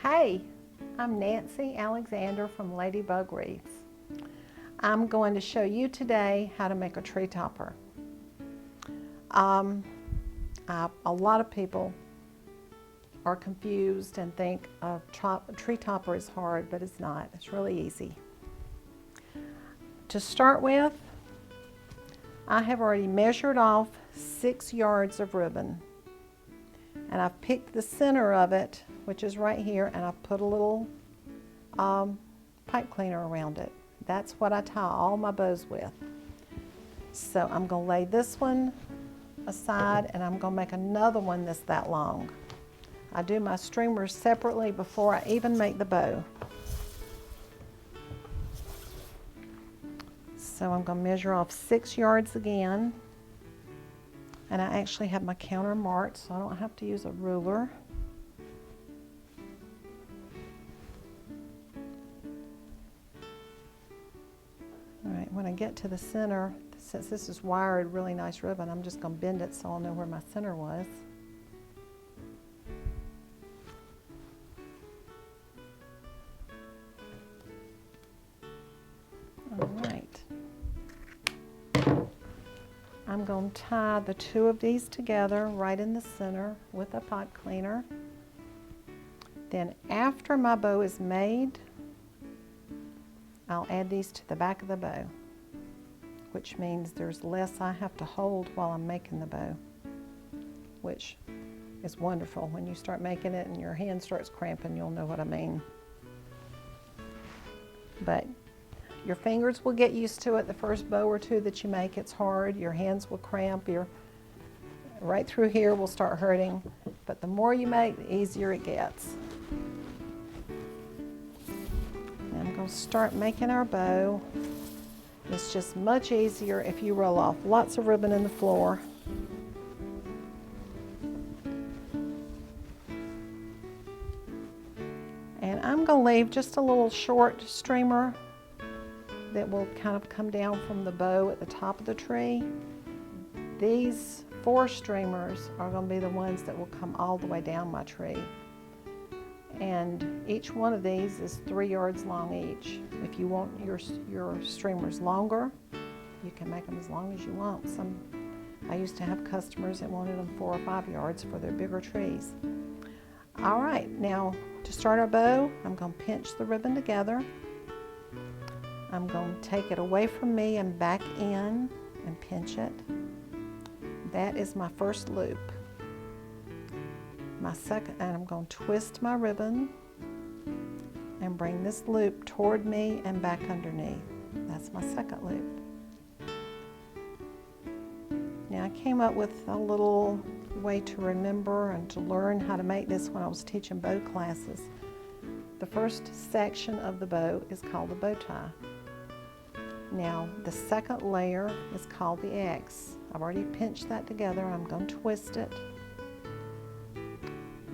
Hey, I'm Nancy Alexander from Ladybug Wreaths. I'm going to show you today how to make a tree topper. A lot of people are confused and think a tree topper is hard, but it's not. It's really easy. To start with, I have already measured off 6 yards of ribbon. And I've picked the center of it, which is right here, and I've put a little pipe cleaner around it. That's what I tie all my bows with. So I'm going to lay this one aside, and I'm going to make another one that's that long. I do my streamers separately before I even make the bow. So I'm going to measure off 6 yards again. And I actually have my counter marked, so I don't have to use a ruler. All right, when I get to the center, since this is wired, really nice ribbon, I'm just going to bend it so I'll know where my center was. All right. I'm going to tie the 2 of these together right in the center with a pipe cleaner. Then after my bow is made, I'll add these to the back of the bow, which means there's less I have to hold while I'm making the bow, which is wonderful. When you start making it and your hand starts cramping, you'll know what I mean. But your fingers will get used to it. The first bow or 2 that you make, it's hard. Your hands will cramp. Right through here will start hurting. But the more you make, the easier it gets. Now I'm going to start making our bow. It's just much easier if you roll off lots of ribbon in the floor. And I'm going to leave just a little short streamer that will kind of come down from the bow at the top of the tree. These 4 streamers are going to be the ones that will come all the way down my tree. And each one of these is 3 yards long each. If you want your streamers longer, you can make them as long as you want. I used to have customers that wanted them 4 or 5 yards for their bigger trees. All right, now to start our bow, I'm going to pinch the ribbon together. I'm going to take it away from me and back in and pinch it. That is my first loop. My second, and I'm going to twist my ribbon and bring this loop toward me and back underneath. That's my second loop. Now I came up with a little way to remember and to learn how to make this when I was teaching bow classes. The first section of the bow is called the bow tie. Now, the second layer is called the X. I've already pinched that together. I'm going to twist it.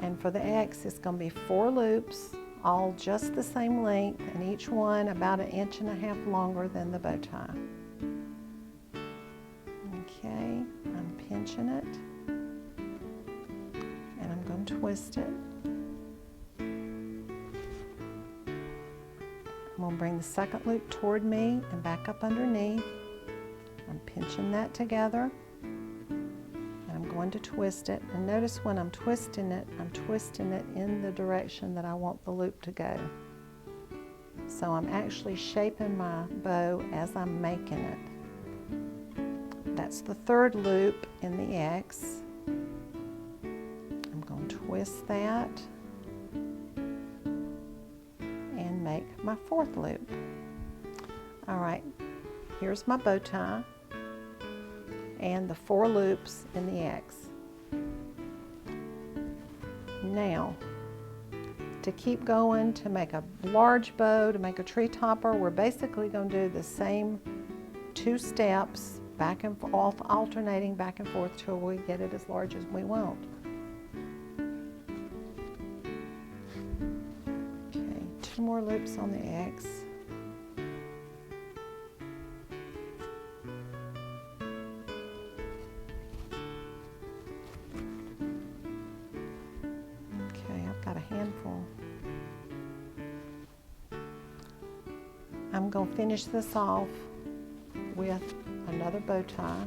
And for the X, it's going to be 4 loops, all just the same length, and each one about 1.5 inches longer than the bow tie. Okay, I'm pinching it, and I'm going to twist it. I'm going to bring the second loop toward me and back up underneath. I'm pinching that together, and I'm going to twist it. And notice when I'm twisting it in the direction that I want the loop to go. So I'm actually shaping my bow as I'm making it. That's the 3rd loop in the X. I'm going to twist that and make my 4th loop. All right, here's my bow tie and the 4 loops in the X. Now, to keep going, to make a large bow, to make a tree topper, we're basically going to do the same 2 steps, back and forth, alternating back and forth till we get it as large as we want. Okay, 2 more loops on the X. Okay, I've got a handful. I'm going to finish this off with another bow tie.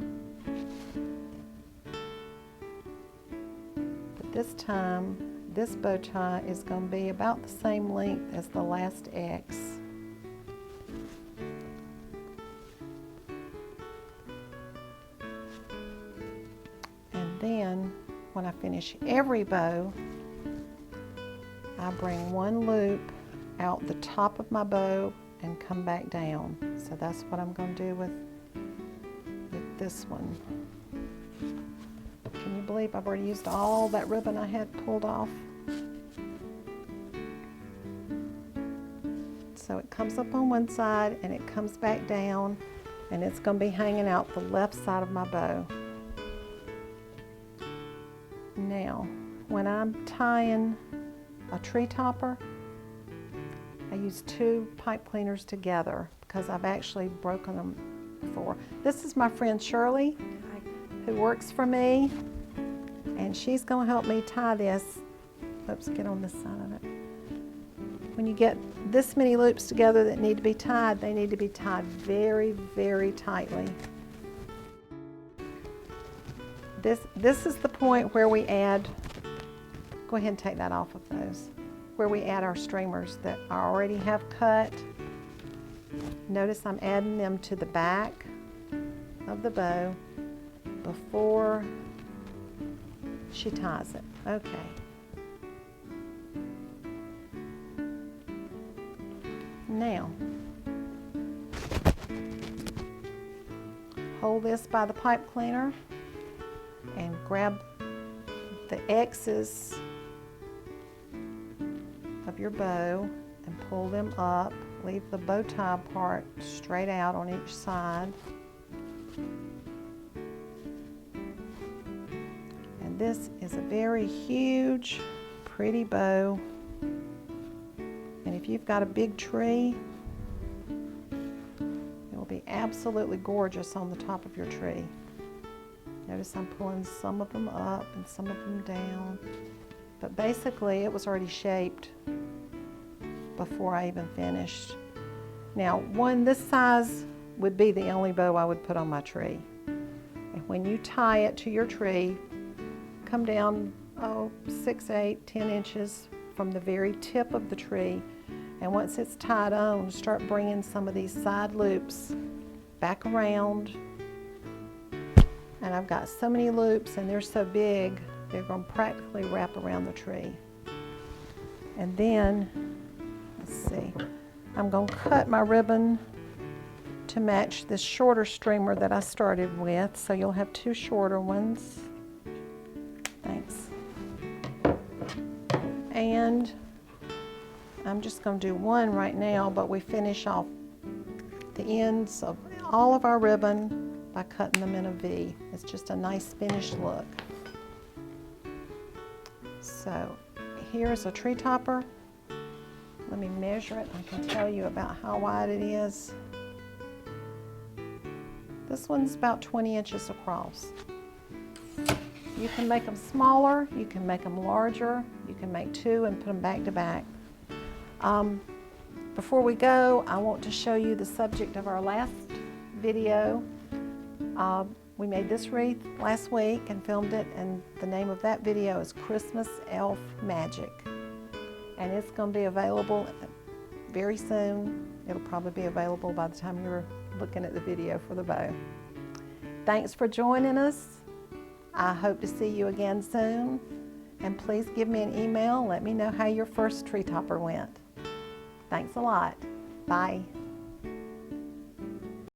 But this time, this bow tie is going to be about the same length as the last X. And then, when I finish every bow, I bring one loop out the top of my bow and come back down. So that's what I'm going to do with this one. Can you believe I've already used all that ribbon I had pulled off? So it comes up on one side and it comes back down, and it's going to be hanging out the left side of my bow. Now, when I'm tying a tree topper, I use 2 pipe cleaners together because I've actually broken them before. This is my friend Shirley, who works for me, and she's going to help me tie this. Oops, get on this side of it. When you get this many loops together that need to be tied, they need to be tied very, very tightly. This is the point where we add, go ahead and take that off of those, where we add our streamers that I already have cut. Notice I'm adding them to the back of the bow before she ties it. Okay. Now, hold this by the pipe cleaner and grab the X's of your bow and pull them up. Leave the bow tie part straight out on each side. And this is a very huge, pretty bow. And if you've got a big tree, it will be absolutely gorgeous on the top of your tree. Notice I'm pulling some of them up and some of them down. But basically it was already shaped before I even finished. Now, one this size would be the only bow I would put on my tree. And when you tie it to your tree, come down 6, 8, 10 inches from the very tip of the tree. And once it's tied on, start bringing some of these side loops back around. And I've got so many loops and they're so big, they're going to practically wrap around the tree. And then, let's see, I'm going to cut my ribbon to match this shorter streamer that I started with. So you'll have 2 shorter ones. Thanks. And I'm just going to do one right now, but we finish off the ends of all of our ribbon by cutting them in a V. It's just a nice finished look. So here's a tree topper. Let me measure it. I can tell you about how wide it is. This one's about 20 inches across. You can make them smaller, you can make them larger, you can make 2 and put them back to back. Before we go, I want to show you the subject of our last video. We made this wreath last week and filmed it, and the name of that video is Christmas Elf Magic. And it's going to be available very soon. It'll probably be available by the time you're looking at the video for the bow. Thanks for joining us. I hope to see you again soon. And please give me an email. Let me know how your first tree topper went. Thanks a lot. Bye.